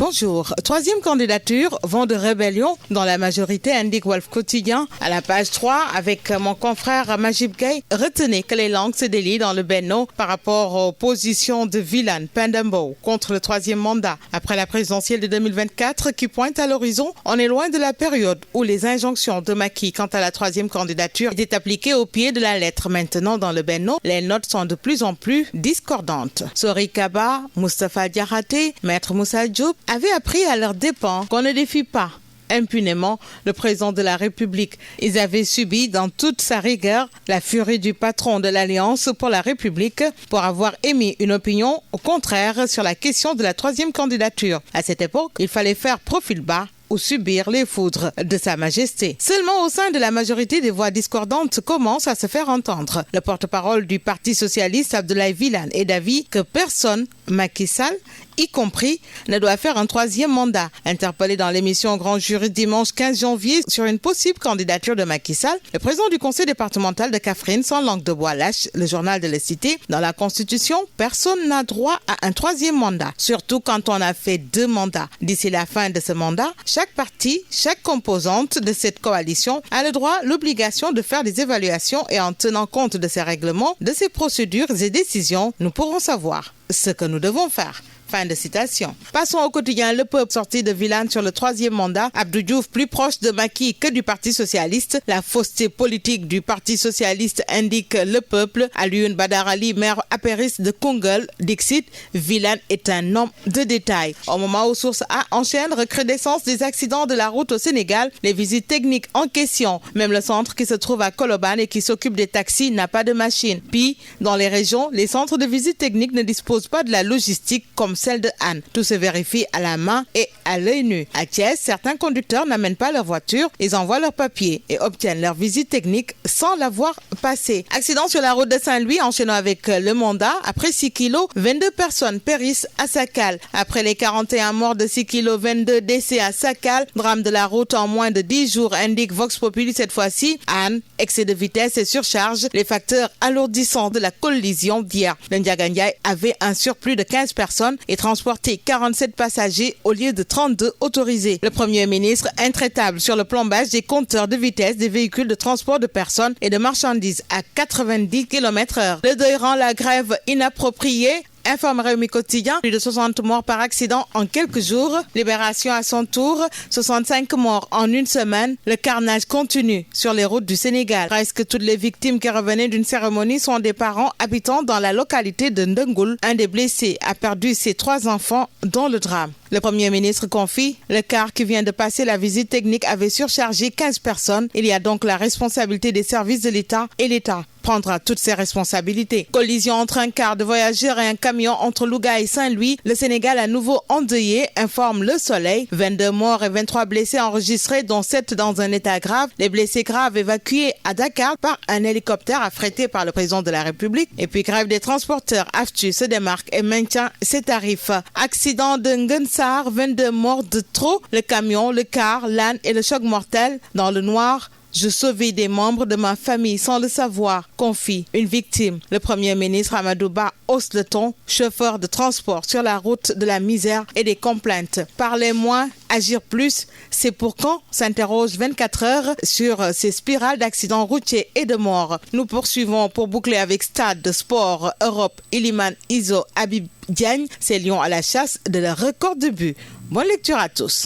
Bonjour. Troisième candidature, vent de rébellion dans la majorité, indique Walf Quotidien. À la page 3, avec mon confrère Majib Gay, retenez que les langues se délient dans le Benno par rapport aux positions de Vilane Pendembo contre le troisième mandat. Après la présidentielle de 2024 qui pointe à l'horizon, on est loin de la période où les injonctions de Macky quant à la troisième candidature étaient appliquées au pied de la lettre. Maintenant, dans le Benno, les notes sont de plus en plus discordantes. Sori Kaba, Moustapha Diakhaté, Maître Moussa Diop avaient appris à leurs dépens qu'on ne défie pas impunément le président de la République. Ils avaient subi dans toute sa rigueur la furie du patron de l'Alliance pour la République pour avoir émis une opinion au contraire sur la question de la troisième candidature. À cette époque, il fallait faire profil bas ou subir les foudres de Sa Majesté. Seulement au sein de la majorité, des voix discordantes commencent à se faire entendre. Le porte-parole du Parti socialiste, Abdoulaye Vilane, est d'avis que personne, Macky Sall, y compris, ne doit faire un troisième mandat. Interpellé dans l'émission Grand Jury dimanche 15 janvier sur une possible candidature de Macky Sall, le président du conseil départemental de Kaffrine, sans langue de bois, lâche le journal de la Cité. Dans la Constitution, personne n'a droit à un troisième mandat, surtout quand on a fait 2 mandats. D'ici la fin de ce mandat, chaque parti, chaque composante de cette coalition a le droit, l'obligation de faire des évaluations et en tenant compte de ces règlements, de ces procédures et décisions, nous pourrons savoir ce que nous devons faire. Fin de citation. Passons au quotidien Le Peuple, sorti de Vilane sur le troisième mandat. Abdou Diouf, plus proche de Macky que du Parti socialiste. La fausseté politique du Parti socialiste, indique Le Peuple. Alioune Badar Ali, maire apériste de Koungheul, dixit, Vilane est un homme de détail. Au moment où Source A enchaîne recrudescence des accidents de la route au Sénégal, les visites techniques en question. Même le centre qui se trouve à Colobane et qui s'occupe des taxis n'a pas de machine. Puis, dans les régions, les centres de visite technique ne disposent pas de la logistique comme celle de Anne. Tout se vérifie à la main et à l'œil nu. À Thiès, certains conducteurs n'amènent pas leur voiture, ils envoient leurs papiers et obtiennent leur visite technique sans l'avoir passée. Accident sur la route de Saint-Louis, enchaînant avec le mandat. Après 6 kilos, 22 personnes périssent à Sakal. Après les 41 morts de 6 kilos, 22 décès à Sakal. Drame de la route en moins de 10 jours, indique Vox Populi cette fois-ci. Anne, excès de vitesse et surcharge, les facteurs alourdissants de la collision d'hier. Le Ndiagandiaï avait un surplus de 15 personnes et transporté 47 passagers au lieu de 32 autorisés. Le Premier ministre, intraitable sur le plombage des compteurs de vitesse des véhicules de transport de personnes et de marchandises à 90 km/h. Le deuil rend la grève inappropriée. Informe Rewmi Quotidien, plus de 60 morts par accident en quelques jours. Libération à son tour, 65 morts en une semaine. Le carnage continue sur les routes du Sénégal. Presque toutes les victimes qui revenaient d'une cérémonie sont des parents habitant dans la localité de Ndengoul. Un des blessés a perdu ses 3 enfants dans le drame. Le Premier ministre confie, le car qui vient de passer la visite technique avait surchargé 15 personnes. Il y a donc la responsabilité des services de l'État et l'État prendra toutes ses responsabilités. Collision entre un car de voyageurs et un camion entre Louga et Saint-Louis. Le Sénégal à nouveau endeuillé, informe Le Soleil. 22 morts et 23 blessés enregistrés, dont 7 dans un état grave. Les blessés graves évacués à Dakar par un hélicoptère affrété par le président de la République. Et puis grève des transporteurs. AFTU se démarque et maintient ses tarifs. Accident de Ngensar, 22 morts de trop. Le camion, le car, l'âne et le choc mortel dans le noir. Je sauvais des membres de ma famille sans le savoir, confie une victime. Le Premier ministre Amadou Ba hausse le ton, chauffeur de transport sur la route de la misère et des complaintes. Parler moins, agir plus, c'est pour quand, s'interroge 24 heures sur ces spirales d'accidents routiers et de morts. Nous poursuivons pour boucler avec Stade de Sport, Europe, Iliman, Iso, Habib Diagne, ces lions à la chasse de leur record de but. Bonne lecture à tous.